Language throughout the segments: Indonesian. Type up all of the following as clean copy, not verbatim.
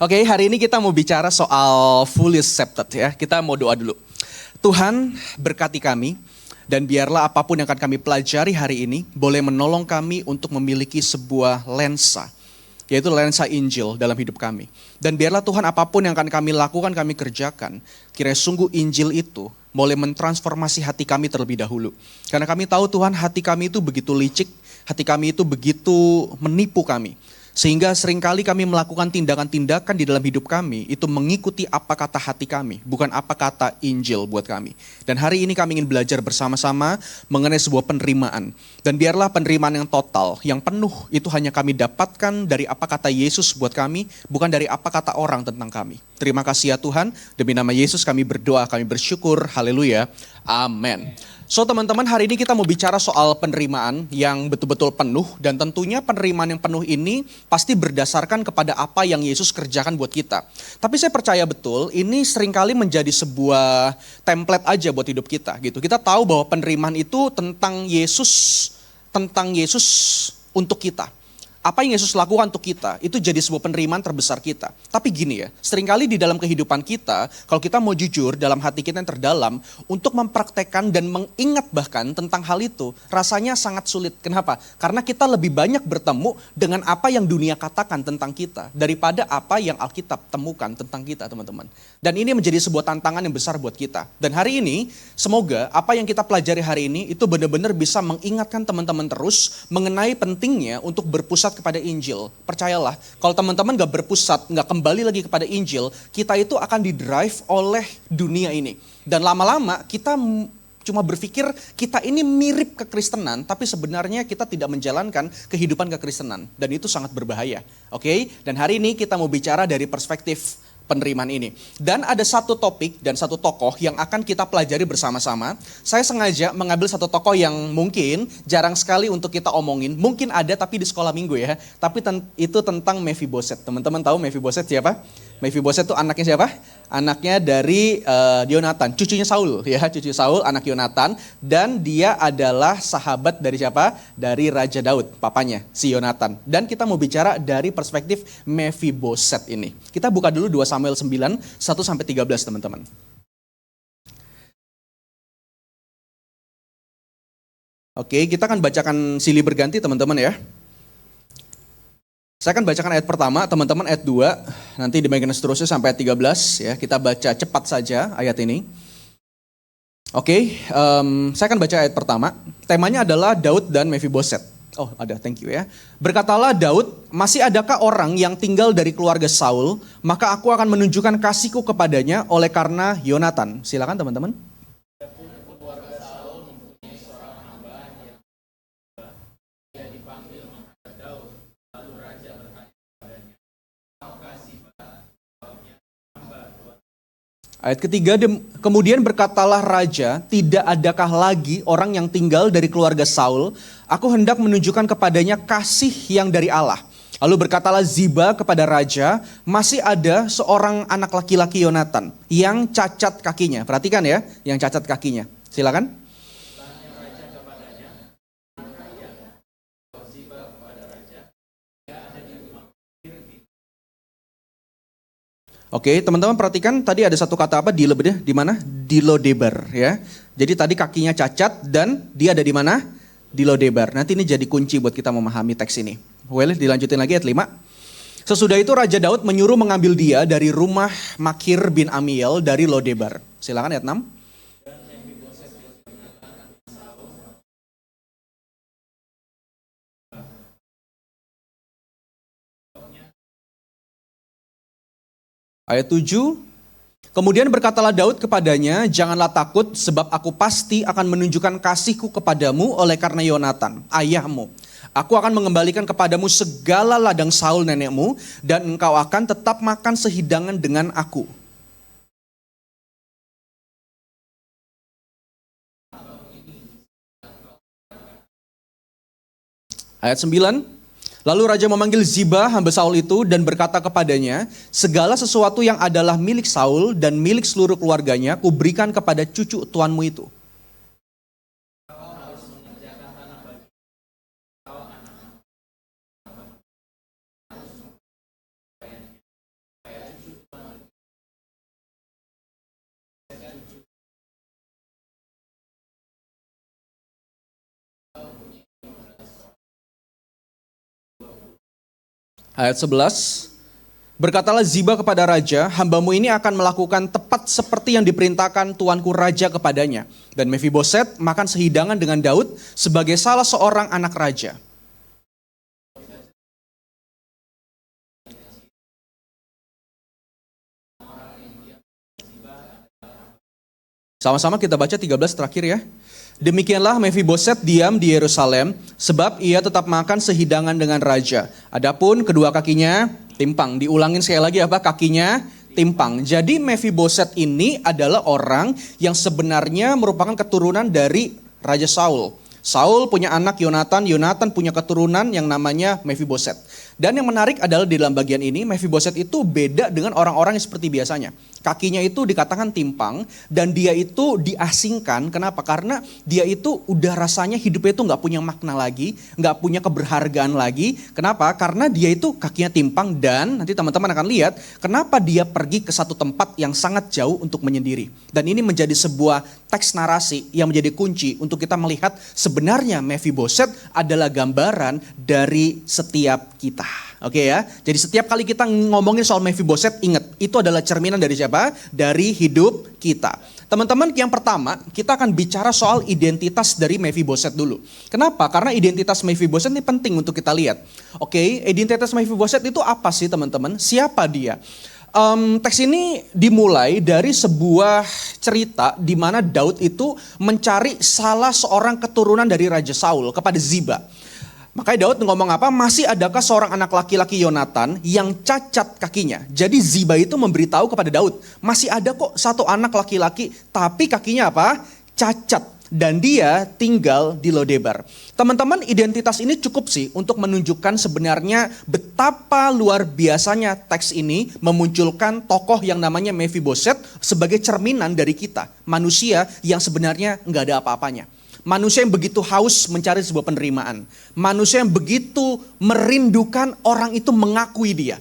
Oke, hari ini kita mau bicara soal fully accepted ya. Kita mau doa dulu. Tuhan berkati kami dan biarlah apapun yang akan kami pelajari hari ini boleh menolong kami untuk memiliki sebuah lensa, yaitu lensa Injil dalam hidup kami. Dan biarlah Tuhan apapun yang akan kami lakukan, kami kerjakan, kiranya sungguh Injil itu boleh mentransformasi hati kami terlebih dahulu. Karena kami tahu Tuhan, hati kami itu begitu licik, hati kami itu begitu menipu kami. Sehingga seringkali kami melakukan tindakan-tindakan di dalam hidup kami itu mengikuti apa kata hati kami, bukan apa kata Injil buat kami. Dan hari ini kami ingin belajar bersama-sama mengenai sebuah penerimaan. Dan biarlah penerimaan yang total, yang penuh itu hanya kami dapatkan dari apa kata Yesus buat kami, bukan dari apa kata orang tentang kami. Terima kasih ya Tuhan, demi nama Yesus kami berdoa, kami bersyukur, haleluya, amin. So teman-teman, hari ini kita mau bicara soal penerimaan yang betul-betul penuh, dan tentunya penerimaan yang penuh ini pasti berdasarkan kepada apa yang Yesus kerjakan buat kita. Tapi saya percaya betul ini seringkali menjadi sebuah template aja buat hidup kita gitu. Kita tahu bahwa penerimaan itu tentang Yesus untuk kita. Apa yang Yesus lakukan untuk kita, itu jadi sebuah penerimaan terbesar kita. Tapi gini ya, seringkali di dalam kehidupan kita, kalau kita mau jujur dalam hati kita yang terdalam, untuk mempraktekkan dan mengingat bahkan tentang hal itu, rasanya sangat sulit. Kenapa? Karena kita lebih banyak bertemu dengan apa yang dunia katakan tentang kita, daripada apa yang Alkitab temukan tentang kita, teman-teman. Dan ini menjadi sebuah tantangan yang besar buat kita. Dan hari ini, semoga apa yang kita pelajari hari ini, itu benar-benar bisa mengingatkan teman-teman terus, mengenai pentingnya untuk berpusat kepada Injil. Percayalah, kalau teman-teman gak berpusat, gak kembali lagi kepada Injil, kita itu akan didrive oleh dunia ini. Dan lama-lama kita cuma berpikir kita ini mirip kekristenan, tapi sebenarnya kita tidak menjalankan kehidupan kekristenan. Dan itu sangat berbahaya. Oke? Dan hari ini kita mau bicara dari perspektif penerimaan ini. Dan ada satu topik dan satu tokoh yang akan kita pelajari bersama-sama. Saya sengaja mengambil satu tokoh yang mungkin jarang sekali untuk kita omongin. Mungkin ada tapi di sekolah minggu ya. Tapi itu tentang Mephiboset. Teman-teman tahu Mephiboset siapa? Mephiboset itu anaknya siapa? Anaknya dari Yonatan, cucunya Saul ya, cucu Saul, anak Yonatan, dan dia adalah sahabat dari siapa? Dari Raja Daud, papanya, si Yonatan. Dan kita mau bicara dari perspektif Mephiboset ini. Kita buka dulu 2 Samuel 9, 1-13 teman-teman. Oke, kita akan bacakan silih berganti teman-teman ya. Saya akan bacakan ayat pertama, teman-teman ayat 2, nanti dibagikan seterusnya sampai ayat 13 ya. Kita baca cepat saja ayat ini. Oke, saya akan baca ayat pertama. Temanya adalah Daud dan Mephiboset. Oh ada, thank you ya. Berkatalah Daud, masih adakah orang yang tinggal dari keluarga Saul, maka aku akan menunjukkan kasihku kepadanya oleh karena Yonatan. Silakan teman-teman. Ayat ketiga, kemudian berkatalah raja, tidak adakah lagi orang yang tinggal dari keluarga Saul, aku hendak menunjukkan kepadanya kasih yang dari Allah. Lalu berkatalah Ziba kepada raja, masih ada seorang anak laki-laki Yonatan yang cacat kakinya. Perhatikan ya, yang cacat kakinya. Silakan. Oke, teman-teman perhatikan tadi ada satu kata apa di mana? Di Lodebar ya. Jadi tadi kakinya cacat dan dia ada di mana? Di Lodebar. Nanti ini jadi kunci buat kita memahami teks ini. Boleh dilanjutin lagi ayat 5. Sesudah itu Raja Daud menyuruh mengambil dia dari rumah Makir bin Amiel dari Lodebar. Silakan ayat 6. Ayat 7, kemudian berkatalah Daud kepadanya, janganlah takut sebab aku pasti akan menunjukkan kasihku kepadamu oleh karena Yonatan, ayahmu. Aku akan mengembalikan kepadamu segala ladang Saul nenekmu dan engkau akan tetap makan sehidangan dengan aku. Ayat 9. Lalu raja memanggil Ziba hamba Saul itu dan berkata kepadanya, segala sesuatu yang adalah milik Saul dan milik seluruh keluarganya kuberikan kepada cucu tuanmu itu. Ayat 11. Berkatalah Ziba kepada raja, hambamu ini akan melakukan tepat seperti yang diperintahkan tuanku raja kepadanya. Dan Mefiboset makan sehidangan dengan Daud sebagai salah seorang anak raja. Sama-sama kita baca 13 terakhir ya. Demikianlah Mefiboset diam di Yerusalem, sebab ia tetap makan sehidangan dengan raja. Adapun kedua kakinya timpang. Diulangin sekali lagi apa? Kakinya timpang. Jadi Mefiboset ini adalah orang yang sebenarnya merupakan keturunan dari Raja Saul. Saul punya anak Yonatan, Yonatan punya keturunan yang namanya Mefiboset. Dan yang menarik adalah di dalam bagian ini, Mefiboset itu beda dengan orang-orang yang seperti biasanya. Kakinya itu dikatakan timpang dan dia itu diasingkan. Kenapa? Karena dia itu udah rasanya hidupnya itu gak punya makna lagi, gak punya keberhargaan lagi. Kenapa? Karena dia itu kakinya timpang dan nanti teman-teman akan lihat kenapa dia pergi ke satu tempat yang sangat jauh untuk menyendiri. Dan ini menjadi sebuah teks narasi yang menjadi kunci untuk kita melihat sebenarnya Mefiboset adalah gambaran dari setiap kita. Oke ya, jadi setiap kali kita ngomongin soal Mefiboset, ingat itu adalah cerminan dari siapa? Dari hidup kita. Teman-teman, yang pertama kita akan bicara soal identitas dari Mefiboset dulu. Kenapa? Karena identitas Mefiboset ini penting untuk kita lihat. Oke, identitas Mefiboset itu apa sih teman-teman? Siapa dia? Teks ini dimulai dari sebuah cerita di mana Daud itu mencari salah seorang keturunan dari Raja Saul kepada Ziba. Makanya Daud ngomong apa? Masih adakah seorang anak laki-laki Yonatan yang cacat kakinya? Jadi Ziba itu memberitahu kepada Daud, masih ada kok satu anak laki-laki tapi kakinya apa? Cacat. Dan dia tinggal di Lodebar. Teman-teman, identitas ini cukup sih untuk menunjukkan sebenarnya betapa luar biasanya teks ini memunculkan tokoh yang namanya Mefiboset sebagai cerminan dari kita. Manusia yang sebenarnya nggak ada apa-apanya. Manusia yang begitu haus mencari sebuah penerimaan. Manusia yang begitu merindukan orang itu mengakui dia.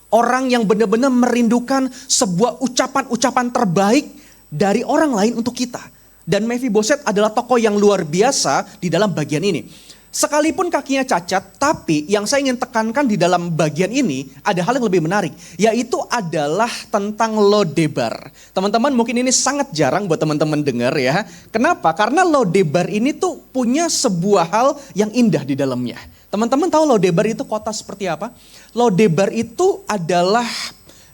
Orang yang benar-benar merindukan sebuah ucapan-ucapan terbaik dari orang lain untuk kita. Dan Mefiboset adalah tokoh yang luar biasa di dalam bagian ini. Sekalipun kakinya cacat, tapi yang saya ingin tekankan di dalam bagian ini ada hal yang lebih menarik. Yaitu adalah tentang Lodebar. Teman-teman mungkin ini sangat jarang buat teman-teman dengar ya. Kenapa? Karena Lodebar ini tuh punya sebuah hal yang indah di dalamnya. Teman-teman tahu Lodebar itu kota seperti apa? Lodebar itu adalah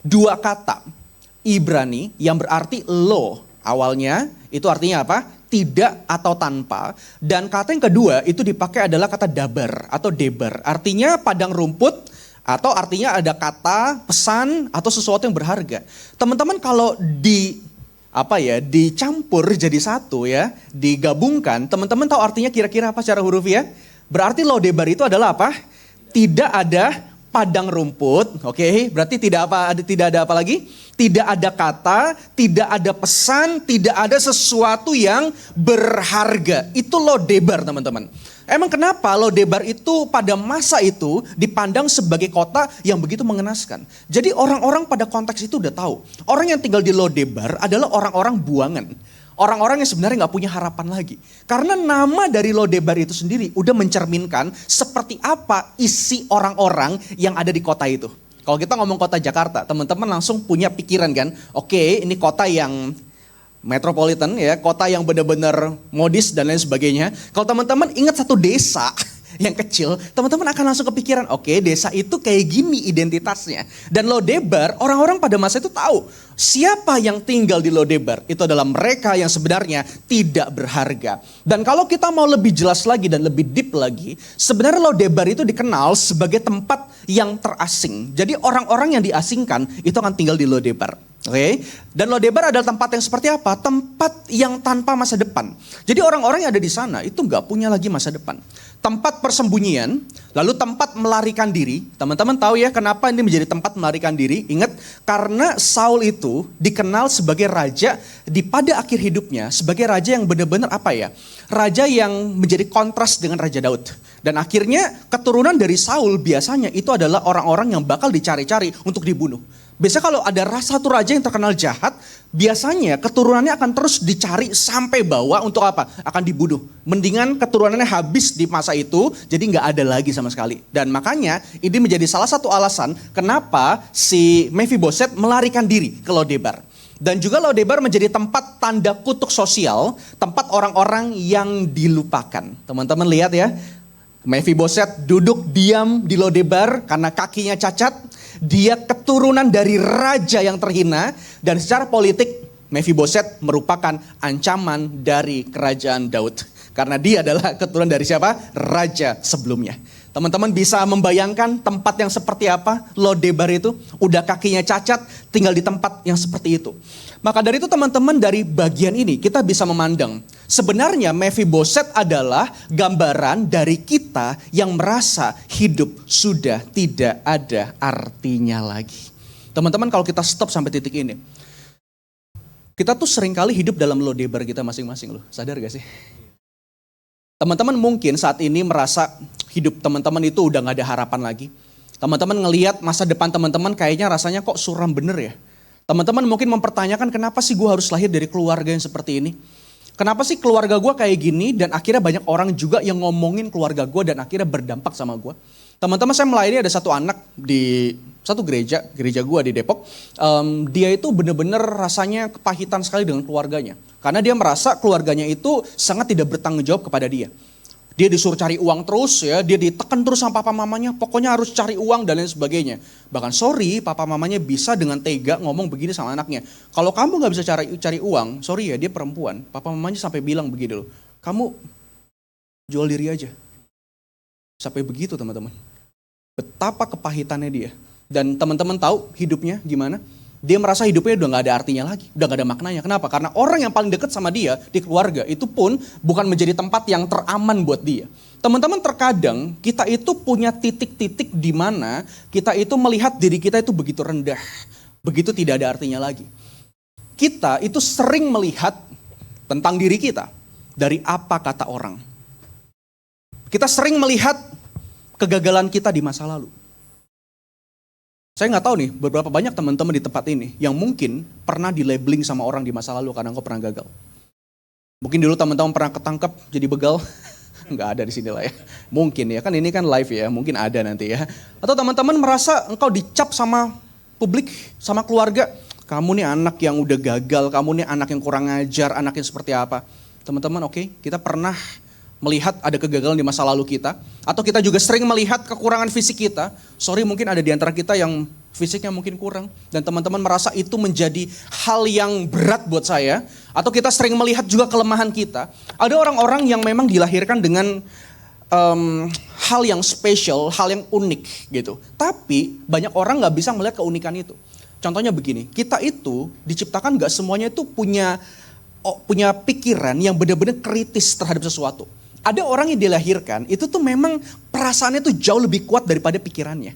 dua kata Ibrani yang berarti lo. Awalnya itu artinya apa? Tidak atau tanpa. Dan kata yang kedua itu dipakai adalah kata dabar atau debar. Artinya padang rumput atau artinya ada kata, pesan atau sesuatu yang berharga. Teman-teman kalau dicampur jadi satu ya, digabungkan, teman-teman tahu artinya kira-kira apa secara hurufiah? Berarti Lodebar itu adalah apa? Tidak ada padang rumput, oke? Berarti tidak ada apa lagi? Tidak ada kata, tidak ada pesan, tidak ada sesuatu yang berharga. Itu Lodebar, teman-teman. Emang kenapa Lodebar itu pada masa itu dipandang sebagai kota yang begitu mengenaskan? Jadi orang-orang pada konteks itu udah tahu. Orang yang tinggal di Lodebar adalah orang-orang buangan. Orang-orang yang sebenarnya gak punya harapan lagi. Karena nama dari Lodebar itu sendiri udah mencerminkan seperti apa isi orang-orang yang ada di kota itu. Kalau kita ngomong kota Jakarta, teman-teman langsung punya pikiran kan, oke, ini kota yang metropolitan ya, kota yang benar-benar modis dan lain sebagainya. Kalau teman-teman ingat satu desa yang kecil, teman-teman akan langsung kepikiran, oke, desa itu kayak gini identitasnya. Dan Lodebar, orang-orang pada masa itu tahu siapa yang tinggal di Lodebar. Itu adalah mereka yang sebenarnya tidak berharga. Dan kalau kita mau lebih jelas lagi dan lebih deep lagi, sebenarnya Lodebar itu dikenal sebagai tempat yang terasing. Jadi orang-orang yang diasingkan itu akan tinggal di Lodebar. Oke, dan Lodebar adalah tempat yang seperti apa? Tempat yang tanpa masa depan. Jadi orang-orang yang ada di sana itu nggak punya lagi masa depan. Tempat persembunyian, lalu tempat melarikan diri. Teman-teman tahu ya kenapa ini menjadi tempat melarikan diri? Ingat, karena Saul itu dikenal sebagai raja di pada akhir hidupnya, sebagai raja yang benar-benar apa ya? Raja yang menjadi kontras dengan Raja Daud. Dan akhirnya keturunan dari Saul biasanya itu adalah orang-orang yang bakal dicari-cari untuk dibunuh. Biasanya kalau ada satu raja yang terkenal jahat, biasanya keturunannya akan terus dicari sampai bawah untuk apa? Akan dibunuh. Mendingan keturunannya habis di masa itu, jadi nggak ada lagi sama sekali. Dan makanya ini menjadi salah satu alasan kenapa si Mephiboset melarikan diri ke Lodebar. Dan juga Lodebar menjadi tempat tanda kutuk sosial, tempat orang-orang yang dilupakan. Teman-teman lihat ya, Mephiboset duduk diam di Lodebar karena kakinya cacat. Dia keturunan dari raja yang terhina dan secara politik Mephiboset merupakan ancaman dari kerajaan Daud. Karena dia adalah keturunan dari siapa? Raja sebelumnya. Teman-teman bisa membayangkan tempat yang seperti apa? Lodebar itu udah kakinya cacat, tinggal di tempat yang seperti itu. Maka dari itu teman-teman, dari bagian ini kita bisa memandang sebenarnya Mephiboset adalah gambaran dari kita yang merasa hidup sudah tidak ada artinya lagi. Teman-teman, kalau kita stop sampai titik ini, kita tuh seringkali hidup dalam Lodebar kita masing-masing loh. Sadar gak sih? Teman-teman mungkin saat ini merasa hidup teman-teman itu udah gak ada harapan lagi. Teman-teman ngelihat masa depan teman-teman kayaknya rasanya kok suram bener ya. Teman-teman mungkin mempertanyakan kenapa sih gue harus lahir dari keluarga yang seperti ini. Kenapa sih keluarga gue kayak gini dan akhirnya banyak orang juga yang ngomongin keluarga gue dan akhirnya berdampak sama gue. Teman-teman, saya melayani ada satu anak di satu gereja gue di Depok. Dia itu bener-bener rasanya kepahitan sekali dengan keluarganya. Karena dia merasa keluarganya itu sangat tidak bertanggung jawab kepada dia. Dia disuruh cari uang terus ya, dia ditekan terus sama papa mamanya, pokoknya harus cari uang dan lain sebagainya. Bahkan sorry, papa mamanya bisa dengan tega ngomong begini sama anaknya. Kalau kamu gak bisa cari uang, sorry ya dia perempuan, papa mamanya sampai bilang begini loh, kamu jual diri aja. Sampai begitu teman-teman. Betapa kepahitannya dia. Dan teman-teman tahu hidupnya gimana? Dia merasa hidupnya udah gak ada artinya lagi, udah gak ada maknanya. Kenapa? Karena orang yang paling dekat sama dia di keluarga itu pun bukan menjadi tempat yang teraman buat dia. Teman-teman, terkadang kita itu punya titik-titik di mana kita itu melihat diri kita itu begitu rendah, begitu tidak ada artinya lagi. Kita itu sering melihat tentang diri kita dari apa kata orang. Kita sering melihat kegagalan kita di masa lalu. Saya nggak tahu nih, beberapa banyak teman-teman di tempat ini yang mungkin pernah di-labeling sama orang di masa lalu karena engkau pernah gagal. Mungkin dulu teman-teman pernah ketangkep jadi begal, nggak ada di sini lah ya. Mungkin ya, kan ini kan live ya, mungkin ada nanti ya. Atau teman-teman merasa engkau dicap sama publik, sama keluarga. Kamu nih anak yang udah gagal, kamu nih anak yang kurang ajar, anak yang seperti apa. Teman-teman, oke, kita pernah melihat ada kegagalan di masa lalu kita, atau kita juga sering melihat kekurangan fisik kita. Sorry, mungkin ada di antara kita yang fisiknya mungkin kurang, dan teman-teman merasa itu menjadi hal yang berat buat saya, atau kita sering melihat juga kelemahan kita. Ada orang-orang yang memang dilahirkan dengan hal yang spesial, hal yang unik gitu. Tapi banyak orang gak bisa melihat keunikan itu. Contohnya begini, kita itu diciptakan gak semuanya itu punya pikiran yang benar-benar kritis terhadap sesuatu. Ada orang yang dilahirkan, itu tuh memang perasaannya tuh jauh lebih kuat daripada pikirannya.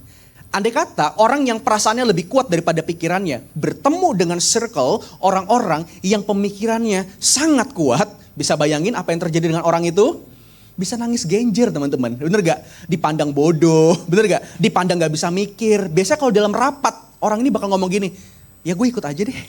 Andai kata orang yang perasaannya lebih kuat daripada pikirannya, bertemu dengan circle orang-orang yang pemikirannya sangat kuat, bisa bayangin apa yang terjadi dengan orang itu? Bisa nangis genjer teman-teman, bener gak? Dipandang bodoh, bener gak? Dipandang gak bisa mikir. Biasanya kalau dalam rapat, orang ini bakal ngomong gini, ya gue ikut aja deh.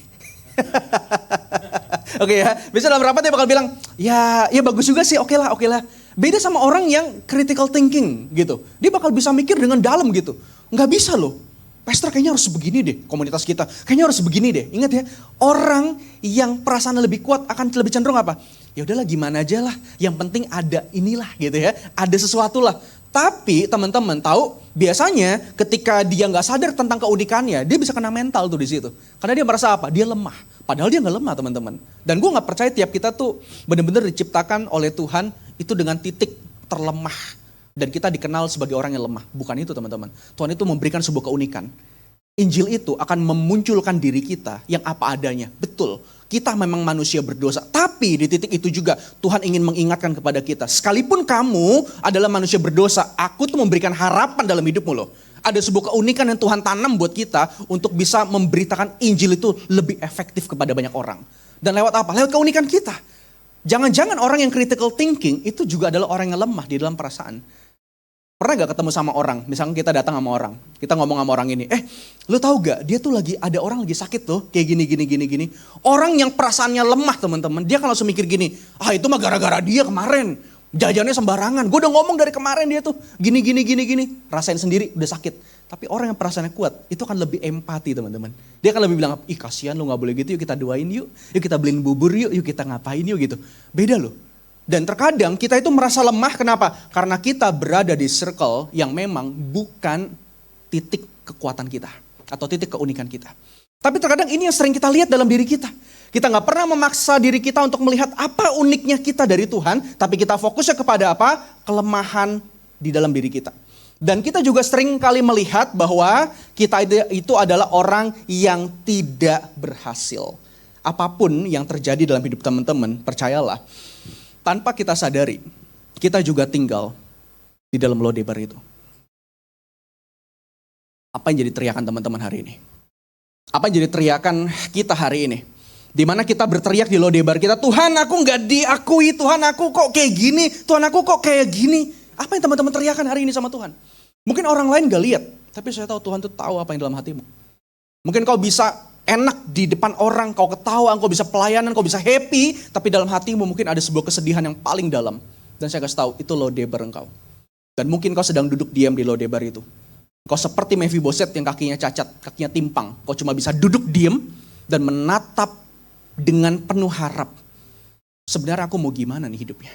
Oke ya, biasanya dalam rapat dia bakal bilang, ya bagus juga sih, oke lah. Beda sama orang yang critical thinking gitu. Dia bakal bisa mikir dengan dalam gitu. Nggak bisa loh. Pastor kayaknya harus begini deh, komunitas kita. Kayaknya harus begini deh. Ingat ya, orang yang perasaannya lebih kuat akan lebih cenderung apa? Ya udahlah gimana aja lah, yang penting ada inilah gitu ya. Ada sesuatu lah. Tapi teman-teman tahu, biasanya ketika dia nggak sadar tentang keunikannya, dia bisa kena mental tuh di situ. Karena dia merasa apa? Dia lemah. Padahal dia nggak lemah teman-teman. Dan gue nggak percaya tiap kita tuh benar-benar diciptakan oleh Tuhan itu dengan titik terlemah. Dan kita dikenal sebagai orang yang lemah. Bukan itu teman-teman. Tuhan itu memberikan sebuah keunikan. Injil itu akan memunculkan diri kita yang apa adanya. Betul, kita memang manusia berdosa. Tapi di titik itu juga Tuhan ingin mengingatkan kepada kita. Sekalipun kamu adalah manusia berdosa, aku tuh memberikan harapan dalam hidupmu loh. Ada sebuah keunikan yang Tuhan tanam buat kita untuk bisa memberitakan Injil itu lebih efektif kepada banyak orang. Dan lewat apa? Lewat keunikan kita. Jangan-jangan orang yang critical thinking itu juga adalah orang yang lemah di dalam perasaan. Pernah gak ketemu sama orang, misalnya kita datang sama orang, kita ngomong sama orang ini, lu tahu gak dia tuh lagi, ada orang lagi sakit loh, kayak gini. Orang yang perasaannya lemah teman-teman, dia kan langsung mikir gini, itu mah gara-gara dia kemarin, jajannya sembarangan, gue udah ngomong dari kemarin dia tuh gini, rasain sendiri udah sakit. Tapi orang yang perasaannya kuat, itu kan lebih empati teman-teman. Dia kan lebih bilang, kasihan lu gak boleh gitu, yuk kita doain yuk kita beliin bubur yuk kita ngapain yuk gitu. Beda loh. Dan terkadang kita itu merasa lemah, kenapa? Karena kita berada di circle yang memang bukan titik kekuatan kita. Atau titik keunikan kita. Tapi terkadang ini yang sering kita lihat dalam diri kita. Kita gak pernah memaksa diri kita untuk melihat apa uniknya kita dari Tuhan. Tapi kita fokusnya kepada apa? Kelemahan di dalam diri kita. Dan kita juga sering kali melihat bahwa kita itu adalah orang yang tidak berhasil. Apapun yang terjadi dalam hidup teman-teman, percayalah. Tanpa kita sadari, kita juga tinggal di dalam Lodebar itu. Apa yang jadi teriakan teman-teman hari ini? Apa yang jadi teriakan kita hari ini? Dimana kita berteriak di Lodebar kita, Tuhan aku gak diakui, Tuhan aku kok kayak gini, Tuhan aku kok kayak gini. Apa yang teman-teman teriakan hari ini sama Tuhan? Mungkin orang lain gak lihat, tapi saya tahu Tuhan tuh tahu apa yang dalam hatimu. Mungkin kau bisa enak di depan orang, kau ketawa, kau bisa pelayanan, kau bisa happy, tapi dalam hatimu mungkin ada sebuah kesedihan yang paling dalam. Dan saya kasih tahu, itu Lodebar engkau. Dan mungkin kau sedang duduk diam di Lodebar itu. Kau seperti Mephiboset yang kakinya cacat, kakinya timpang. Kau cuma bisa duduk diam dan menatap dengan penuh harap. Sebenarnya aku mau gimana nih hidupnya?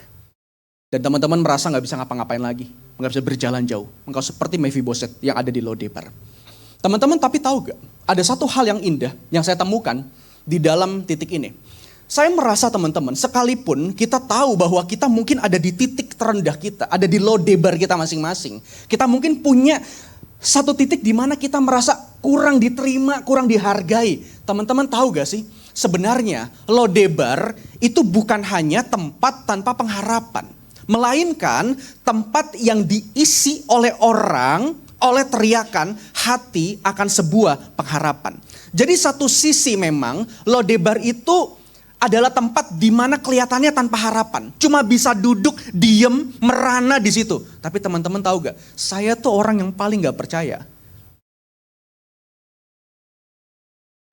Dan teman-teman merasa gak bisa ngapa-ngapain lagi, gak bisa berjalan jauh. Engkau seperti Mephiboset yang ada di Lodebar. Teman-teman tapi tahu gak? Ada satu hal yang indah yang saya temukan di dalam titik ini. Saya merasa teman-teman, sekalipun kita tahu bahwa kita mungkin ada di titik terendah kita, ada di Lodebar kita masing-masing. Kita mungkin punya satu titik di mana kita merasa kurang diterima, kurang dihargai. Teman-teman tahu gak sih? Sebenarnya Lodebar itu bukan hanya tempat tanpa pengharapan. Melainkan tempat yang diisi oleh orang, oleh teriakan hati akan sebuah pengharapan. Jadi satu sisi memang Lodebar itu adalah tempat di mana kelihatannya tanpa harapan. Cuma bisa duduk, diem, merana di situ. Tapi teman-teman tahu gak? Saya tuh orang yang paling gak percaya.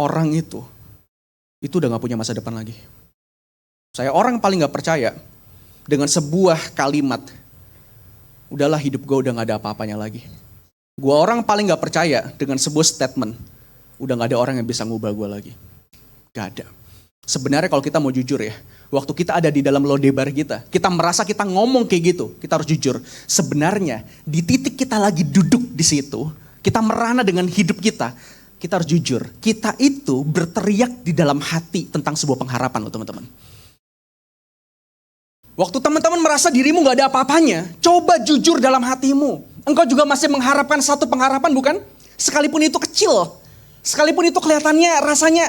Orang itu udah gak punya masa depan lagi. Saya orang yang paling gak percaya dengan sebuah kalimat, udahlah hidup gue udah gak ada apa-apanya lagi. Gue orang paling gak percaya dengan sebuah statement, udah gak ada orang yang bisa ngubah gue lagi. Gak ada. Sebenarnya kalau kita mau jujur ya, waktu kita ada di dalam Lodebar kita merasa kita ngomong kayak gitu, kita harus jujur. Sebenarnya di titik kita lagi duduk di situ, kita merana dengan hidup kita harus jujur. Kita itu berteriak di dalam hati tentang sebuah pengharapan loh teman-teman. Waktu teman-teman merasa dirimu gak ada apa-apanya, coba jujur dalam hatimu. Engkau juga masih mengharapkan satu pengharapan bukan? Sekalipun itu kecil, sekalipun itu kelihatannya rasanya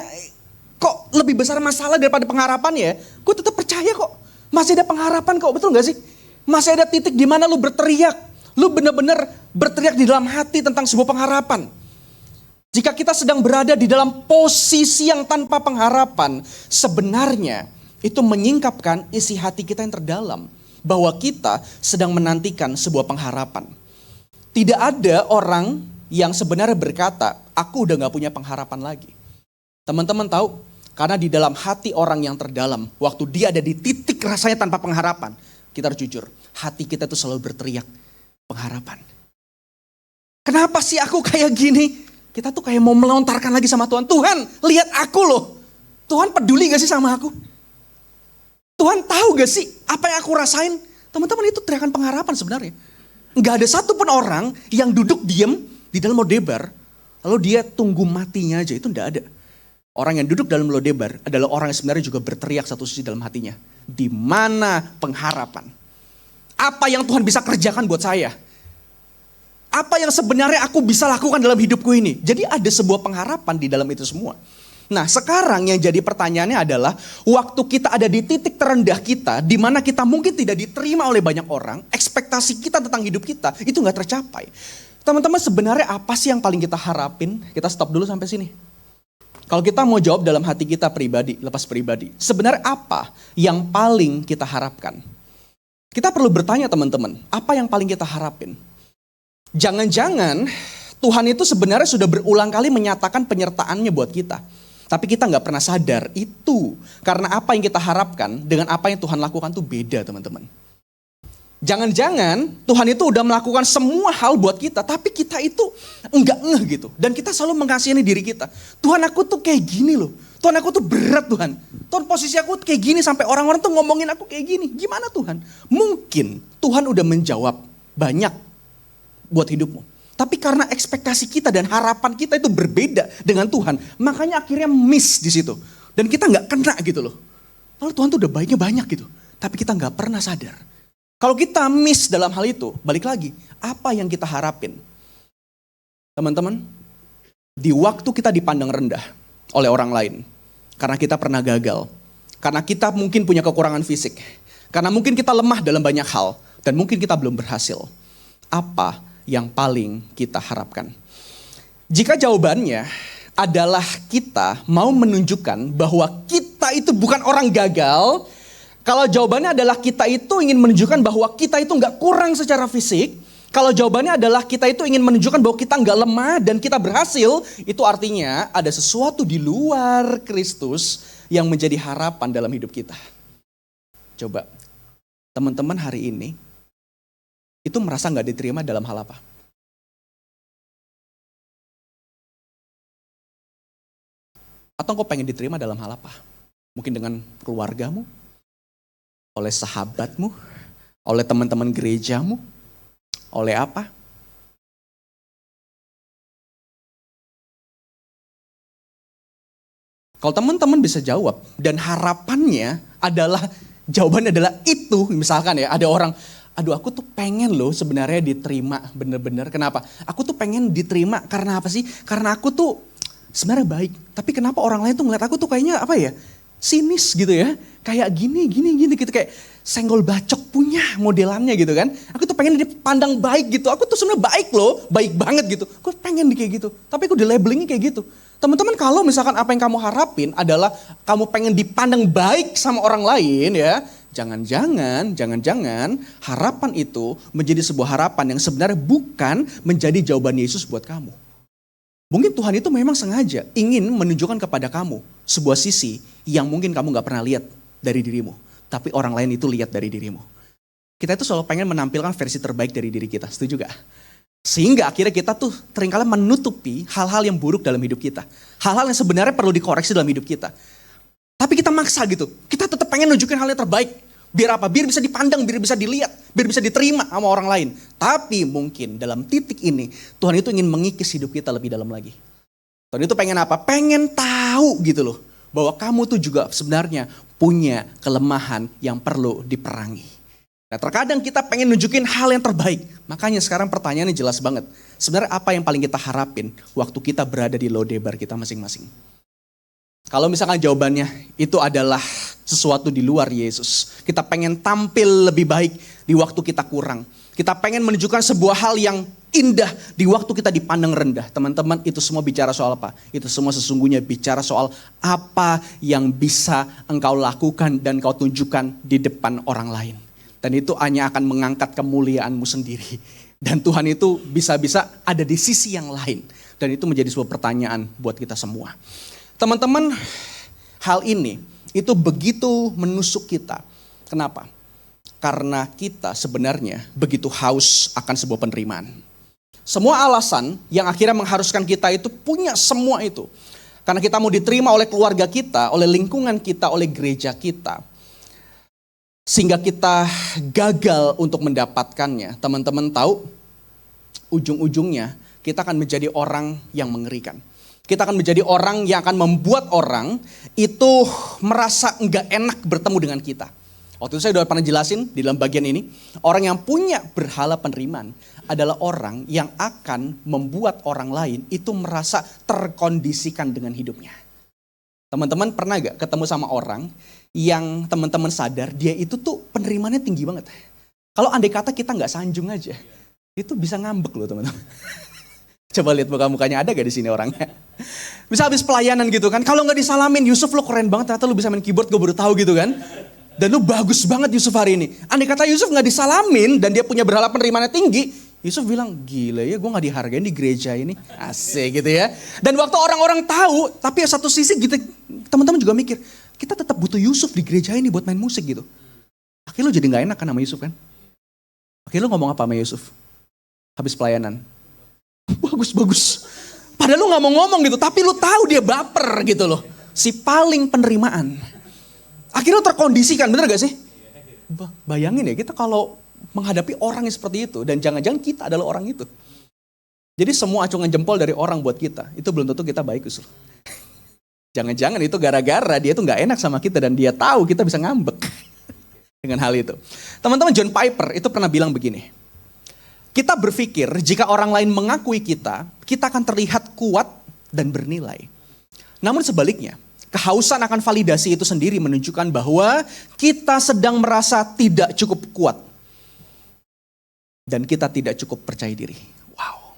kok lebih besar masalah daripada pengharapan ya. Gue tetap percaya kok, masih ada pengharapan kok, betul gak sih? Masih ada titik di mana lu berteriak, lu benar-benar berteriak di dalam hati tentang sebuah pengharapan. Jika kita sedang berada di dalam posisi yang tanpa pengharapan, sebenarnya itu menyingkapkan isi hati kita yang terdalam. Bahwa kita sedang menantikan sebuah pengharapan. Tidak ada orang yang sebenarnya berkata, aku udah gak punya pengharapan lagi. Teman-teman tahu, karena di dalam hati orang yang terdalam, waktu dia ada di titik rasanya tanpa pengharapan, kita harus jujur, hati kita tuh selalu berteriak, pengharapan. Kenapa sih aku kayak gini? Kita tuh kayak mau melontarkan lagi sama Tuhan. Tuhan, lihat aku loh. Tuhan peduli gak sih sama aku? Tuhan tahu gak sih apa yang aku rasain? Teman-teman itu teriakan pengharapan sebenarnya. Gak ada satupun orang yang duduk diem di dalam Lodebar, lalu dia tunggu matinya aja, itu gak ada. Orang yang duduk dalam Lodebar adalah orang yang sebenarnya juga berteriak satu sisi dalam hatinya. Di mana pengharapan? Apa yang Tuhan bisa kerjakan buat saya? Apa yang sebenarnya aku bisa lakukan dalam hidupku ini? Jadi ada sebuah pengharapan di dalam itu semua. Nah sekarang yang jadi pertanyaannya adalah, waktu kita ada di titik terendah kita, di mana kita mungkin tidak diterima oleh banyak orang, ekspektasi kita tentang hidup kita itu gak tercapai. Teman-teman sebenarnya apa sih yang paling kita harapin? Kita stop dulu sampai sini. Kalau kita mau jawab dalam hati kita pribadi, lepas pribadi, sebenarnya apa yang paling kita harapkan? Kita perlu bertanya teman-teman, apa yang paling kita harapin? Jangan-jangan Tuhan itu sebenarnya sudah berulang kali menyatakan penyertaannya buat kita. Tapi kita nggak pernah sadar itu. Karena apa yang kita harapkan dengan apa yang Tuhan lakukan tuh beda, teman-teman. Jangan-jangan Tuhan itu udah melakukan semua hal buat kita, tapi kita itu enggak ngeh gitu. Dan kita selalu mengasihani diri kita. Tuhan, aku tuh kayak gini loh. Tuhan, aku tuh berat Tuhan. Tuhan, posisi aku kayak gini sampai orang-orang tuh ngomongin aku kayak gini. Gimana Tuhan? Mungkin Tuhan udah menjawab banyak buat hidupmu. Tapi karena ekspektasi kita dan harapan kita itu berbeda dengan Tuhan, makanya akhirnya miss di situ. Dan kita nggak kena gitu loh. Lalu Tuhan tuh udah baiknya banyak gitu. Tapi kita nggak pernah sadar. Kalau kita miss dalam hal itu, balik lagi, apa yang kita harapin? Teman-teman, di waktu kita dipandang rendah oleh orang lain, karena kita pernah gagal, karena kita mungkin punya kekurangan fisik, karena mungkin kita lemah dalam banyak hal, dan mungkin kita belum berhasil. Apa yang paling kita harapkan? Jika jawabannya adalah kita mau menunjukkan bahwa kita itu bukan orang gagal, kalau jawabannya adalah kita itu ingin menunjukkan bahwa kita itu nggak kurang secara fisik, kalau jawabannya adalah kita itu ingin menunjukkan bahwa kita nggak lemah dan kita berhasil, itu artinya ada sesuatu di luar Kristus yang menjadi harapan dalam hidup kita. Coba, teman-teman hari ini, itu merasa nggak diterima dalam hal apa? Atau kau pengen diterima dalam hal apa? Mungkin dengan keluargamu, oleh sahabatmu, oleh teman-teman gerejamu, oleh apa? Kalau teman-teman bisa jawab dan harapannya adalah, jawabannya adalah itu, misalkan ya ada orang, aduh aku tuh pengen loh sebenarnya diterima bener-bener. Kenapa? Aku tuh pengen diterima karena apa sih? Karena aku tuh sebenarnya baik. Tapi kenapa orang lain tuh ngeliat aku tuh kayaknya apa ya? Sinis gitu ya. Kayak gini gitu. Kayak senggol bacok punya modelannya gitu kan. Aku tuh pengen dipandang baik gitu. Aku tuh sebenarnya baik loh. Baik banget gitu. Aku pengen kayak gitu. Tapi aku di-labelingnya kayak gitu. Teman-teman, kalau misalkan apa yang kamu harapin adalah kamu pengen dipandang baik sama orang lain ya. Jangan-jangan harapan itu menjadi sebuah harapan yang sebenarnya bukan menjadi jawaban Yesus buat kamu. Mungkin Tuhan itu memang sengaja ingin menunjukkan kepada kamu sebuah sisi yang mungkin kamu gak pernah lihat dari dirimu. Tapi orang lain itu lihat dari dirimu. Kita itu selalu pengen menampilkan versi terbaik dari diri kita, setuju gak? Sehingga akhirnya kita tuh seringkali menutupi hal-hal yang buruk dalam hidup kita. Hal-hal yang sebenarnya perlu dikoreksi dalam hidup kita. Tapi kita maksa gitu, kita tetap pengen nunjukin hal yang terbaik. Biar apa? Biar bisa dipandang, biar bisa dilihat, biar bisa diterima sama orang lain. Tapi mungkin dalam titik ini, Tuhan itu ingin mengikis hidup kita lebih dalam lagi. Tuhan itu pengen apa? Pengen tahu gitu loh. Bahwa kamu tuh juga sebenarnya punya kelemahan yang perlu diperangi. Nah, terkadang kita pengen nunjukin hal yang terbaik. Makanya sekarang pertanyaannya jelas banget. Sebenarnya apa yang paling kita harapin waktu kita berada di Lodebar kita masing-masing? Kalau misalkan jawabannya itu adalah sesuatu di luar Yesus. Kita pengen tampil lebih baik di waktu kita kurang. Kita pengen menunjukkan sebuah hal yang indah di waktu kita dipandang rendah. Teman-teman, itu semua bicara soal apa? Itu semua sesungguhnya bicara soal apa yang bisa engkau lakukan dan kau tunjukkan di depan orang lain. Dan itu hanya akan mengangkat kemuliaanmu sendiri. Dan Tuhan itu bisa-bisa ada di sisi yang lain. Dan itu menjadi sebuah pertanyaan buat kita semua. Teman-teman, hal ini itu begitu menusuk kita. Kenapa? Karena kita sebenarnya begitu haus akan sebuah penerimaan. Semua alasan yang akhirnya mengharuskan kita itu punya semua itu. Karena kita mau diterima oleh keluarga kita, oleh lingkungan kita, oleh gereja kita. Sehingga kita gagal untuk mendapatkannya. Teman-teman tahu, ujung-ujungnya kita akan menjadi orang yang mengerikan. Kita akan menjadi orang yang akan membuat orang itu merasa enggak enak bertemu dengan kita. Waktu itu saya sudah pernah jelasin di dalam bagian ini. Orang yang punya berhala penerimaan adalah orang yang akan membuat orang lain itu merasa terkondisikan dengan hidupnya. Teman-teman pernah gak ketemu sama orang yang teman-teman sadar dia itu tuh penerimaannya tinggi banget. Kalau andai kata kita gak sanjung aja, itu bisa ngambek loh teman-teman. Coba lihat muka-mukanya, ada gak di sini orangnya? Bisa habis pelayanan gitu kan, kalau gak disalamin, Yusuf lo keren banget, ternyata lo bisa main keyboard, gue baru tahu gitu kan. Dan lo bagus banget Yusuf hari ini. Andai kata Yusuf gak disalamin dan dia punya berhala penerimaannya tinggi, Yusuf bilang, gila ya gue gak dihargain di gereja ini. Asik gitu ya. Dan waktu orang-orang tahu, tapi satu sisi gitu, teman-teman juga mikir, kita tetap butuh Yusuf di gereja ini buat main musik gitu. Akhirnya lo jadi gak enak kan sama Yusuf kan? Akhirnya lo ngomong apa sama Yusuf? Habis pelayanan. Bagus. Padahal lo gak mau ngomong gitu, tapi lo tahu dia baper gitu loh. Si paling penerimaan. Akhirnya lo terkondisikan, bener gak sih? Bayangin ya, kita kalau menghadapi orang yang seperti itu, dan jangan-jangan kita adalah orang itu. Jadi semua acungan jempol dari orang buat kita, itu belum tentu kita baik justru. Jangan-jangan itu gara-gara dia tuh gak enak sama kita dan dia tahu kita bisa ngambek dengan hal itu. Teman-teman, John Piper itu pernah bilang begini, kita berpikir jika orang lain mengakui kita akan terlihat kuat dan bernilai. Namun sebaliknya, kehausan akan validasi itu sendiri menunjukkan bahwa kita sedang merasa tidak cukup kuat. Dan kita tidak cukup percaya diri. Wow.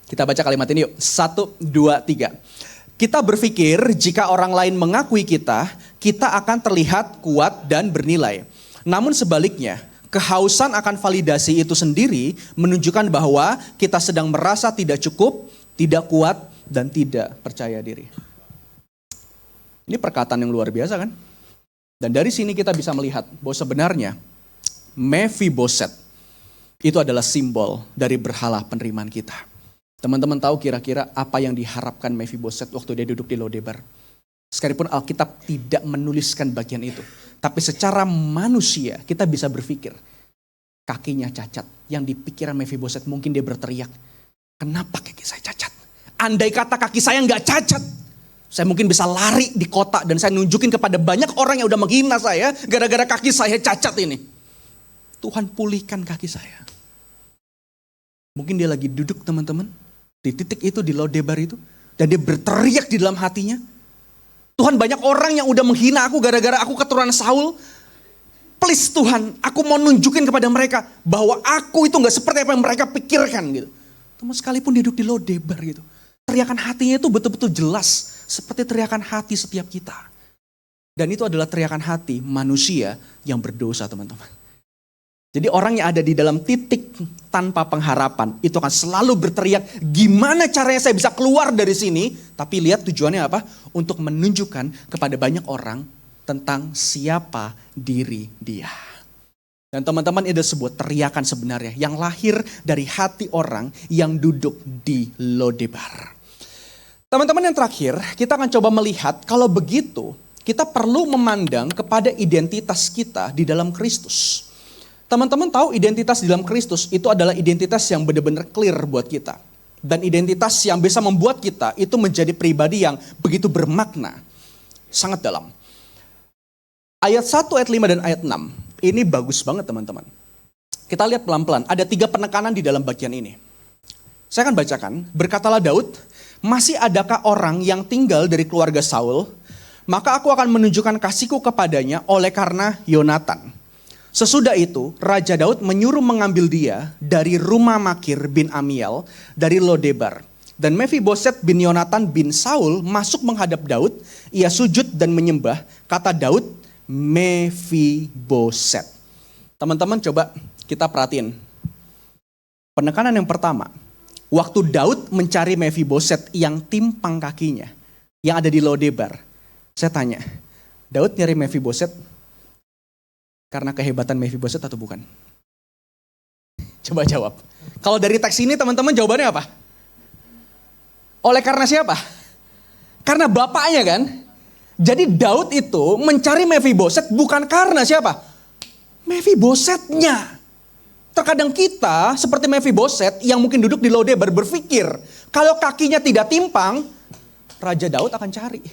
Kita baca kalimat ini yuk. 1, 2, 3. Kita berpikir jika orang lain mengakui kita akan terlihat kuat dan bernilai. Namun sebaliknya, kehausan akan validasi itu sendiri menunjukkan bahwa kita sedang merasa tidak cukup, tidak kuat, dan tidak percaya diri. Ini perkataan yang luar biasa kan? Dan dari sini kita bisa melihat bahwa sebenarnya Mephiboset itu adalah simbol dari berhala penerimaan kita. Teman-teman tahu kira-kira apa yang diharapkan Mephiboset waktu dia duduk di Lodebar? Sekalipun Alkitab tidak menuliskan bagian itu. Tapi secara manusia kita bisa berpikir, kakinya cacat. Yang dipikiran Mephiboset mungkin dia berteriak, kenapa kaki saya cacat? Andai kata kaki saya nggak cacat, saya mungkin bisa lari di kota dan saya nunjukin kepada banyak orang yang udah menghina saya gara-gara kaki saya cacat ini. Tuhan pulihkan kaki saya. Mungkin dia lagi duduk teman-teman, di titik itu, di Lodebar itu. Dan dia berteriak di dalam hatinya. Tuhan, banyak orang yang udah menghina aku gara-gara aku keturunan Saul. Please Tuhan, aku mau nunjukin kepada mereka bahwa aku itu gak seperti apa yang mereka pikirkan gitu. Teman, sekalipun duduk di Lodebar gitu. Teriakan hatinya itu betul-betul jelas. Seperti teriakan hati setiap kita. Dan itu adalah teriakan hati manusia yang berdosa teman-teman. Jadi orang yang ada di dalam titik tanpa pengharapan itu akan selalu berteriak, gimana caranya saya bisa keluar dari sini? Tapi lihat tujuannya apa? Untuk menunjukkan kepada banyak orang tentang siapa diri dia. Dan teman-teman, ini ada sebuah teriakan sebenarnya yang lahir dari hati orang yang duduk di Lodebar. Teman-teman, yang terakhir kita akan coba melihat kalau begitu kita perlu memandang kepada identitas kita di dalam Kristus. Teman-teman tahu identitas di dalam Kristus itu adalah identitas yang benar-benar clear buat kita. Dan identitas yang bisa membuat kita itu menjadi pribadi yang begitu bermakna. Sangat dalam. Ayat 1, ayat 5 dan ayat 6. Ini bagus banget teman-teman. Kita lihat pelan-pelan. Ada 3 penekanan di dalam bagian ini. Saya akan bacakan. Berkatalah Daud, masih adakah orang yang tinggal dari keluarga Saul? Maka aku akan menunjukkan kasihku kepadanya oleh karena Yonatan. Sesudah itu, Raja Daud menyuruh mengambil dia dari rumah Makir bin Amiel dari Lodebar. Dan Mephiboset bin Yonatan bin Saul masuk menghadap Daud. Ia sujud dan menyembah. Kata Daud, Mephiboset. Teman-teman coba kita perhatiin. Penekanan yang pertama. Waktu Daud mencari Mephiboset yang timpang kakinya. Yang ada di Lodebar. Saya tanya, Daud nyari Mephiboset karena kehebatan Mephiboset atau bukan? Coba jawab. Kalau dari teks ini teman-teman jawabannya apa? Oleh karena siapa? Karena bapaknya kan? Jadi Daud itu mencari Mephiboset bukan karena siapa? Mephibosetnya. Terkadang kita seperti Mephiboset yang mungkin duduk di Lodebar berpikir, kalau kakinya tidak timpang, Raja Daud akan cari.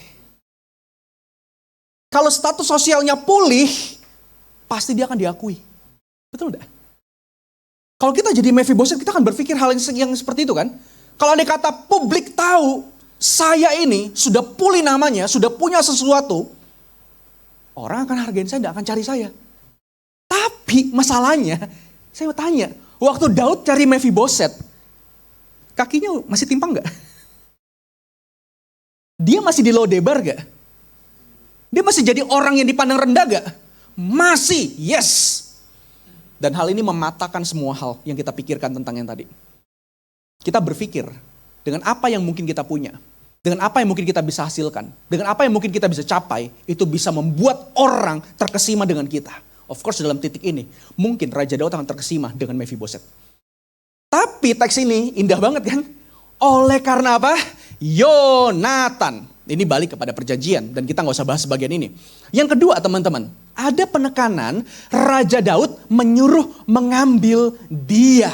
Kalau status sosialnya pulih, pasti dia akan diakui. Betul enggak? Kalau kita jadi Mephiboset, kita akan berpikir hal yang seperti itu kan? Kalau ada kata publik tahu, saya ini sudah pulih namanya, sudah punya sesuatu, orang akan hargain saya, tidak akan cari saya. Tapi masalahnya, saya mau tanya, waktu Daud cari Mephiboset, kakinya masih timpang gak? Dia masih di Lodebar gak? Dia masih jadi orang yang dipandang rendah gak? Masih, yes. Dan hal ini mematahkan semua hal yang kita pikirkan tentang yang tadi. Kita berpikir dengan apa yang mungkin kita punya, dengan apa yang mungkin kita bisa hasilkan, dengan apa yang mungkin kita bisa capai, itu bisa membuat orang terkesima dengan kita. Of course dalam titik ini, mungkin Raja Daud akan terkesima dengan Mephiboset. Tapi teks ini indah banget kan? Oleh karena apa? Yonatan. Ini balik kepada perjanjian dan kita nggak usah bahas bagian ini. Yang kedua teman-teman, ada penekanan Raja Daud menyuruh mengambil dia.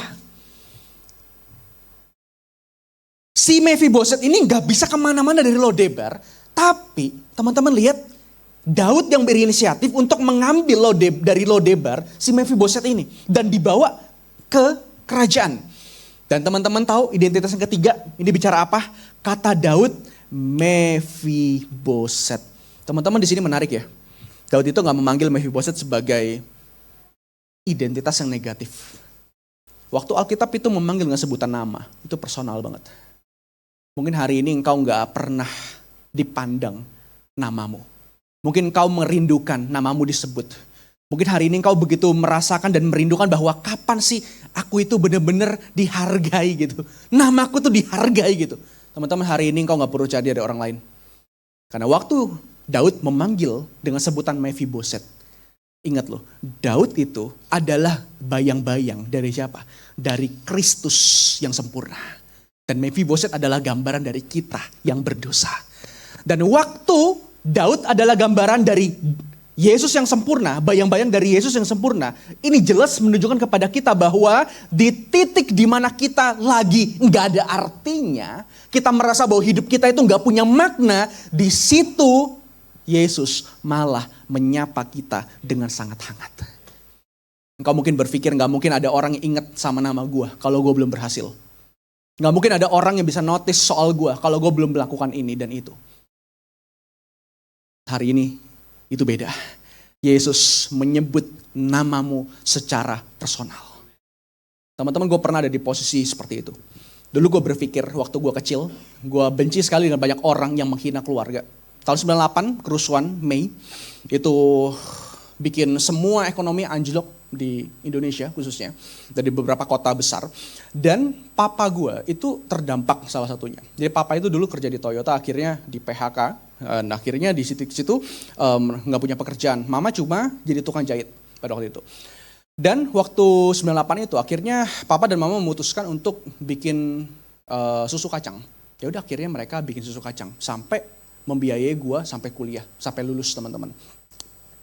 Si Mephiboset ini nggak bisa kemana-mana dari Lodebar, tapi teman-teman lihat Daud yang berinisiatif untuk mengambil dari Lodebar si Mephiboset ini dan dibawa ke kerajaan. Dan teman-teman tahu identitas yang ketiga ini bicara apa? Kata Daud Mephiboset. Teman-teman di sini menarik ya. Daud itu nggak memanggil Mephiboset sebagai identitas yang negatif. Waktu Alkitab itu memanggil dengan sebutan nama, itu personal banget. Mungkin hari ini engkau nggak pernah dipandang namamu. Mungkin engkau merindukan namamu disebut. Mungkin hari ini engkau begitu merasakan dan merindukan bahwa kapan sih aku itu benar-benar dihargai gitu. Namaku tuh dihargai gitu. Teman-teman hari ini engkau nggak perlu cari dari orang lain. Karena waktu Daud memanggil dengan sebutan Mephiboset. Ingat loh, Daud itu adalah bayang-bayang dari siapa? Dari Kristus yang sempurna. Dan Mephiboset adalah gambaran dari kita yang berdosa. Dan waktu Daud adalah gambaran dari Yesus yang sempurna, bayang-bayang dari Yesus yang sempurna. Ini jelas menunjukkan kepada kita bahwa di titik di mana kita lagi nggak ada artinya, kita merasa bahwa hidup kita itu nggak punya makna, di situ Yesus malah menyapa kita dengan sangat hangat. Engkau mungkin berpikir nggak mungkin ada orang yang ingat sama nama gue kalau gue belum berhasil. Nggak mungkin ada orang yang bisa notice soal gue kalau gue belum melakukan ini dan itu. Hari ini itu beda. Yesus menyebut namamu secara personal. Teman-teman, gue pernah ada di posisi seperti itu. Dulu gue berpikir waktu gue kecil, gue benci sekali dengan banyak orang yang menghina keluarga. Tahun 98, kerusuhan Mei, itu bikin semua ekonomi anjlok di Indonesia khususnya, dari beberapa kota besar. Dan papa gue itu terdampak salah satunya. Jadi papa itu dulu kerja di Toyota, akhirnya di PHK. Akhirnya di situ nggak punya pekerjaan. Mama cuma jadi tukang jahit pada waktu itu. Dan waktu 98 itu akhirnya papa dan mama memutuskan untuk bikin susu kacang. Ya udah akhirnya mereka bikin susu kacang sampai membiayai gue sampai kuliah, sampai lulus teman-teman.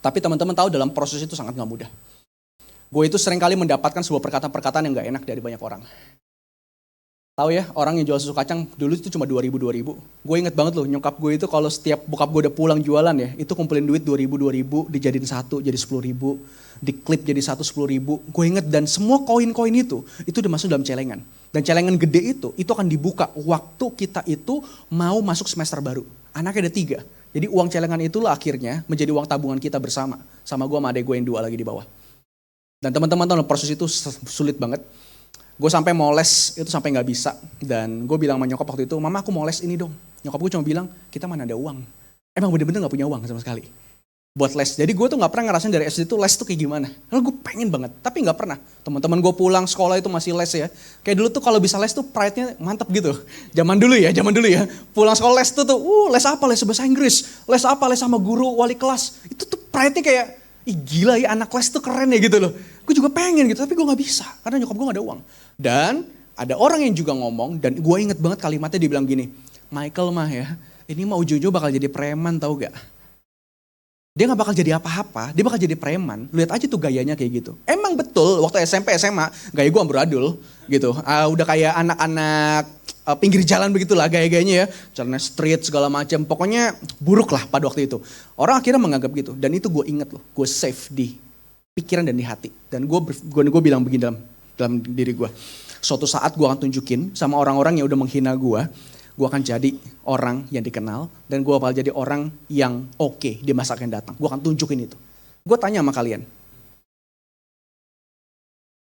Tapi teman-teman tahu dalam proses itu sangat nggak mudah. Gue itu sering kali mendapatkan sebuah perkataan-perkataan yang nggak enak dari banyak orang. Tahu ya, orang yang jual susu kacang dulu itu cuma 2.000. Gue inget banget loh, nyokap gue itu kalau setiap bokap gue udah pulang jualan ya, itu kumpulin duit 2.000, dijadiin satu jadi 10.000, diklip jadi satu 10.000. Gue inget dan semua koin-koin itu udah masuk dalam celengan. Dan celengan gede itu akan dibuka waktu kita itu mau masuk semester baru. Anaknya ada 3. Jadi uang celengan itulah akhirnya menjadi uang tabungan kita bersama. Sama gue sama adek gue yang 2 lagi di bawah. Dan teman-teman tahu proses itu sulit banget. Gue sampai mau les itu sampai nggak bisa. Dan gue bilang sama nyokap waktu itu, mama aku mau les ini dong. Nyokap gue cuma bilang, kita mana ada uang. Emang bener-bener gak punya uang sama sekali. Buat les. Jadi gue tuh gak pernah ngerasain dari SD itu les tuh kayak gimana. Karena gue pengen banget, tapi gak pernah. Teman-teman gue pulang sekolah itu masih les ya. Kayak dulu tuh kalau bisa les tuh pride-nya mantep gitu. Zaman dulu ya. Pulang sekolah les tuh, les apa? Les bahasa Inggris. Les apa? Les sama guru wali kelas. Itu tuh pride-nya kayak, ih gila ya anak les tuh keren ya gitu loh. Gue juga pengen gitu, tapi gue gak bisa. Karena nyokap gue gak ada uang. Dan ada orang yang juga ngomong, dan gue inget banget kalimatnya dia bilang gini, Michael mah ya, ini mah ujung-ujung bakal jadi preman tau gak? Dia gak bakal jadi apa-apa, dia bakal jadi preman. Lihat aja tuh gayanya kayak gitu. Emang betul, waktu SMP, SMA, gaya gue amburadul gitu. Udah kayak anak-anak pinggir jalan begitulah gaya-gayanya ya. Celana street segala macam, pokoknya buruk lah pada waktu itu. Orang akhirnya menganggap gitu, dan itu gue inget loh, gue save di pikiran dan di hati. Dan gue bilang begini dalam diri gue. Suatu saat gue akan tunjukin sama orang-orang yang udah menghina gue akan jadi orang yang dikenal dan gue bakal jadi orang yang oke di masa akan datang. Gue akan tunjukin itu. Gue tanya sama kalian,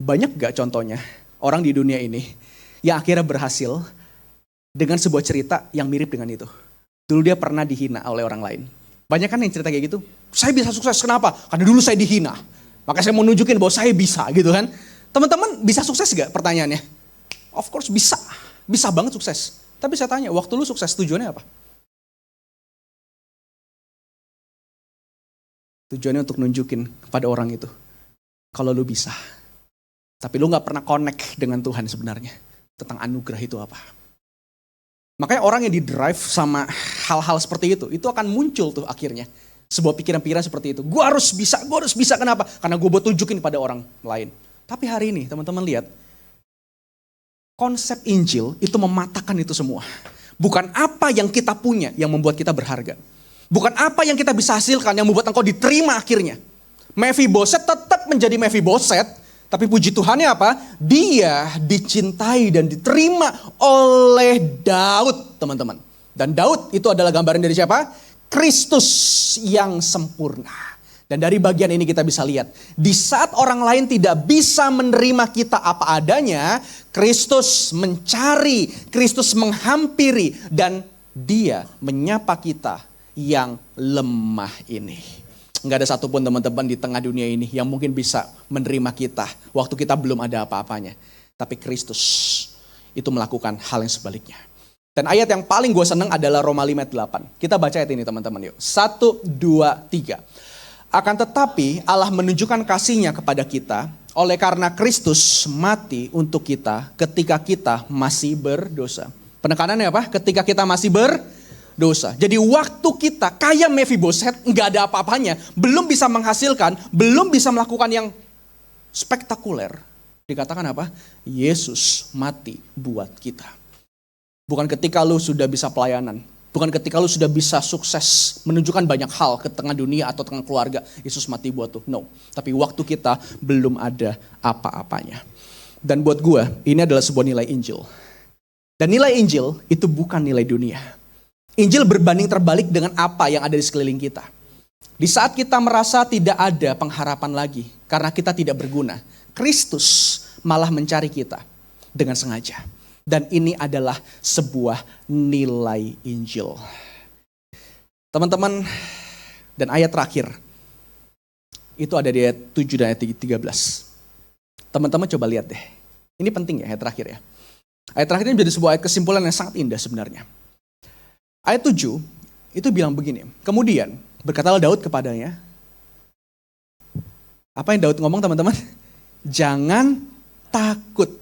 banyak gak contohnya orang di dunia ini yang akhirnya berhasil dengan sebuah cerita yang mirip dengan itu? Dulu dia pernah dihina oleh orang lain. Banyak kan yang cerita kayak gitu, saya bisa sukses, kenapa? Karena dulu saya dihina. Makanya saya mau nunjukin bahwa saya bisa gitu kan. Teman-teman bisa sukses gak pertanyaannya? Of course bisa. Bisa banget sukses. Tapi saya tanya, waktu lu sukses tujuannya apa? Tujuannya untuk nunjukin kepada orang itu. Kalau lu bisa. Tapi lu gak pernah connect dengan Tuhan sebenarnya. Tentang anugerah itu apa. Makanya orang yang di-drive sama hal-hal seperti itu akan muncul tuh akhirnya. Sebuah pikiran-pikiran seperti itu. Gue harus bisa. Kenapa? Karena gue buat tunjukin pada orang lain. Tapi hari ini teman-teman lihat. Konsep Injil itu mematahkan itu semua. Bukan apa yang kita punya yang membuat kita berharga. Bukan apa yang kita bisa hasilkan yang membuat engkau diterima akhirnya. Mephiboset tetap menjadi Mephiboset. Tapi puji Tuhannya apa? Dia dicintai dan diterima oleh Daud, teman-teman. Dan Daud itu adalah gambaran dari siapa? Kristus yang sempurna. Dan dari bagian ini kita bisa lihat. Di saat orang lain tidak bisa menerima kita apa adanya, Kristus mencari, Kristus menghampiri. Dan dia menyapa kita yang lemah ini. Nggak ada satupun teman-teman di tengah dunia ini yang mungkin bisa menerima kita waktu kita belum ada apa-apanya. Tapi Kristus itu melakukan hal yang sebaliknya. Dan ayat yang paling gue seneng adalah Roma 5 ayat 8. Kita baca ayat ini teman-teman yuk. 1, 2, 3. Akan tetapi Allah menunjukkan kasih-Nya kepada kita oleh karena Kristus mati untuk kita ketika kita masih berdosa. Penekanannya apa? Ketika kita masih berdosa. Jadi waktu kita kayak Mephiboset nggak ada apa-apanya, belum bisa menghasilkan, belum bisa melakukan yang spektakuler. Dikatakan apa? Yesus mati buat kita. Bukan ketika lu sudah bisa pelayanan, bukan ketika lu sudah bisa sukses menunjukkan banyak hal ke tengah dunia atau tengah keluarga, Yesus mati buat tuh. No, tapi waktu kita belum ada apa-apanya. Dan buat gue ini adalah sebuah nilai Injil. Dan nilai Injil itu bukan nilai dunia. Injil berbanding terbalik dengan apa yang ada di sekeliling kita. Di saat kita merasa tidak ada pengharapan lagi karena kita tidak berguna, Kristus malah mencari kita dengan sengaja. Dan ini adalah sebuah nilai Injil. Teman-teman, dan ayat terakhir, itu ada di ayat 7 dan ayat 13. Teman-teman coba lihat deh. Ini penting ya ayat terakhir ya. Ayat terakhir ini menjadi sebuah ayat kesimpulan yang sangat indah sebenarnya. Ayat 7 itu bilang begini. Kemudian berkatalah Daud kepadanya. Apa yang Daud ngomong teman-teman? Jangan takut.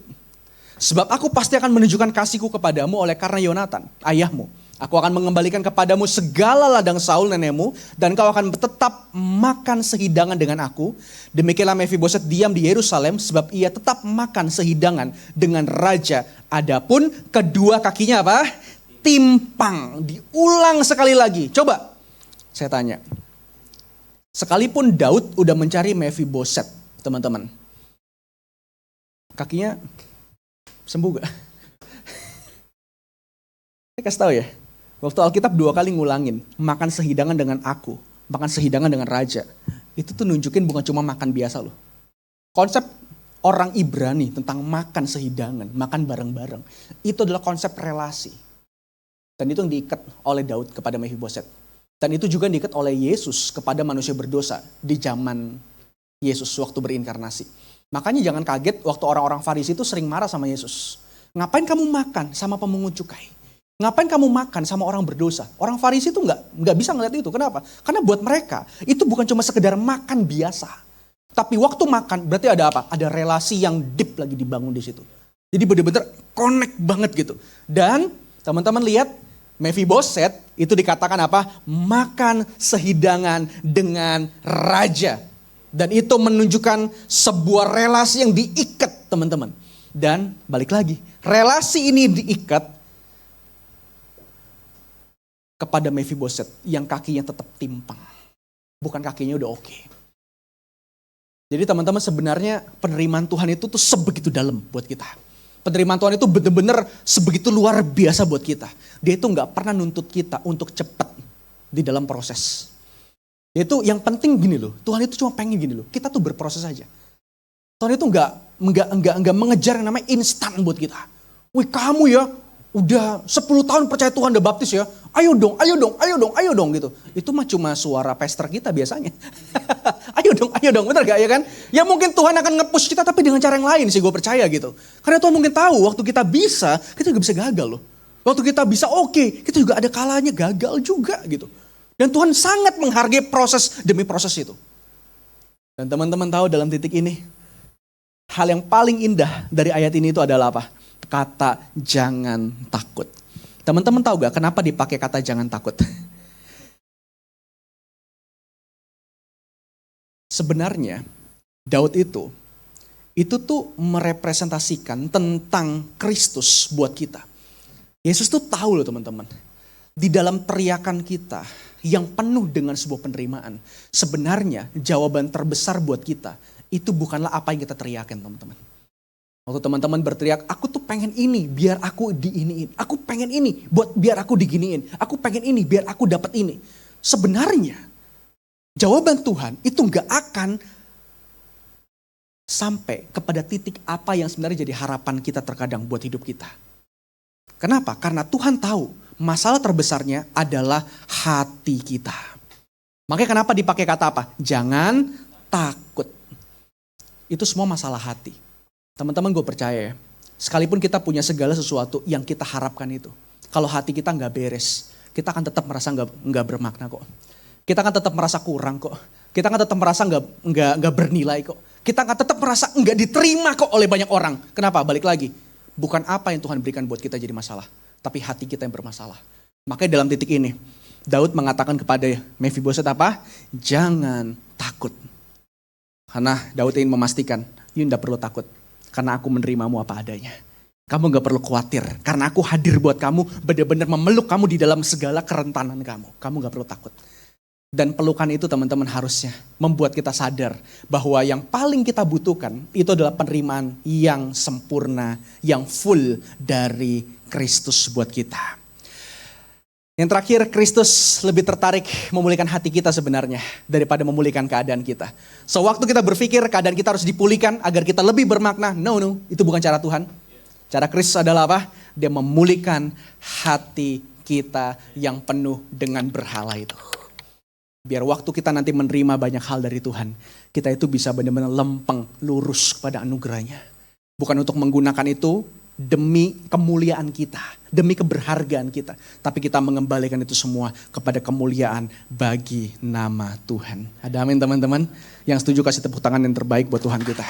Sebab aku pasti akan menunjukkan kasihku kepadamu oleh karena Yonatan, ayahmu. Aku akan mengembalikan kepadamu segala ladang Saul nenekmu. Dan kau akan tetap makan sehidangan dengan aku. Demikianlah Mephiboset diam di Yerusalem. Sebab ia tetap makan sehidangan dengan raja. Adapun kedua kakinya apa? Timpang. Diulang sekali lagi. Coba saya tanya. Sekalipun Daud udah mencari Mephiboset, teman-teman. Kakinya sembuh gak? Saya kasih tahu ya. Waktu Alkitab 2 kali ngulangin. Makan sehidangan dengan aku. Makan sehidangan dengan raja. Itu tuh nunjukin bukan cuma makan biasa loh. Konsep orang Ibrani tentang makan sehidangan. Makan bareng-bareng. Itu adalah konsep relasi. Dan itu yang diikat oleh Daud kepada Mephiboset. Dan itu juga diikat oleh Yesus kepada manusia berdosa di zaman Yesus waktu berinkarnasi. Makanya jangan kaget waktu orang-orang Farisi itu sering marah sama Yesus. Ngapain kamu makan sama pemungut cukai? Ngapain kamu makan sama orang berdosa? Orang Farisi itu nggak bisa ngeliat itu. Kenapa? Karena buat mereka itu bukan cuma sekedar makan biasa. Tapi waktu makan berarti ada apa? Ada relasi yang deep lagi dibangun di situ. Jadi benar-benar connect banget gitu. Dan teman-teman lihat Mephiboset itu dikatakan apa? Makan sehidangan dengan raja. Dan itu menunjukkan sebuah relasi yang diikat, teman-teman. Dan balik lagi, relasi ini diikat kepada Mephiboset yang kakinya tetap timpang. Bukan kakinya udah oke. Jadi teman-teman sebenarnya penerimaan Tuhan itu tuh sebegitu dalam buat kita. Penerimaan Tuhan itu benar-benar sebegitu luar biasa buat kita. Dia itu gak pernah nuntut kita untuk cepat di dalam proses. Itu yang penting gini loh, Tuhan itu cuma pengen gini loh, kita tuh berproses aja. Tuhan itu enggak mengejar yang namanya instan buat kita. Wih kamu ya, udah 10 tahun percaya Tuhan udah baptis ya, ayo dong gitu. Itu mah cuma suara pastor kita biasanya. Ayo dong, bener gak ya kan? Ya mungkin Tuhan akan nge-push kita tapi dengan cara yang lain sih gue percaya gitu. Karena Tuhan mungkin tahu waktu kita bisa, kita juga bisa gagal loh. Waktu kita bisa oke, kita juga ada kalanya gagal juga gitu. Dan Tuhan sangat menghargai proses demi proses itu. Dan teman-teman tahu dalam titik ini, hal yang paling indah dari ayat ini itu adalah apa? Kata jangan takut. Teman-teman tahu gak kenapa dipakai kata jangan takut? Sebenarnya Daud itu tuh merepresentasikan tentang Kristus buat kita. Yesus tuh tahu loh teman-teman. Di dalam teriakan kita yang penuh dengan sebuah penerimaan. Sebenarnya jawaban terbesar buat kita itu bukanlah apa yang kita teriakin teman-teman. Waktu teman-teman berteriak, aku tuh pengen ini biar aku diiniin. Aku pengen ini biar aku diginiin. Aku pengen ini biar aku dapat ini. Sebenarnya jawaban Tuhan itu gak akan sampai kepada titik apa yang sebenarnya jadi harapan kita terkadang buat hidup kita. Kenapa? Karena Tuhan tahu masalah terbesarnya adalah hati kita. Makanya kenapa dipakai kata apa? Jangan takut. Itu semua masalah hati. Teman-teman gue percaya ya, sekalipun kita punya segala sesuatu yang kita harapkan itu. Kalau hati kita gak beres, kita akan tetap merasa gak bermakna kok. Kita akan tetap merasa kurang kok. Kita akan tetap merasa nggak bernilai kok. Kita akan tetap merasa nggak diterima kok oleh banyak orang. Kenapa? Balik lagi. Bukan apa yang Tuhan berikan buat kita jadi masalah. Tapi hati kita yang bermasalah. Makanya dalam titik ini, Daud mengatakan kepada Mephiboset apa? Jangan takut. Karena Daud ingin memastikan, you nggak perlu takut. Karena aku menerimamu apa adanya. Kamu gak perlu khawatir. Karena aku hadir buat kamu, benar-benar memeluk kamu di dalam segala kerentanan kamu. Kamu gak perlu takut. Dan pelukan itu teman-teman harusnya membuat kita sadar bahwa yang paling kita butuhkan itu adalah penerimaan yang sempurna, yang full dari Kristus buat kita. Yang terakhir, Kristus lebih tertarik memulihkan hati kita sebenarnya daripada memulihkan keadaan kita. Sewaktu kita berpikir keadaan kita harus dipulihkan agar kita lebih bermakna, no, itu bukan cara Tuhan. Cara Kristus adalah apa? Dia memulihkan hati kita yang penuh dengan berhala itu. Biar waktu kita nanti menerima banyak hal dari Tuhan, kita itu bisa benar-benar lempeng, lurus kepada anugerahnya. Bukan untuk menggunakan itu demi kemuliaan kita, demi keberhargaan kita. Tapi kita mengembalikan itu semua kepada kemuliaan bagi nama Tuhan. Ada amin teman-teman? Yang setuju kasih tepuk tangan yang terbaik buat Tuhan kita.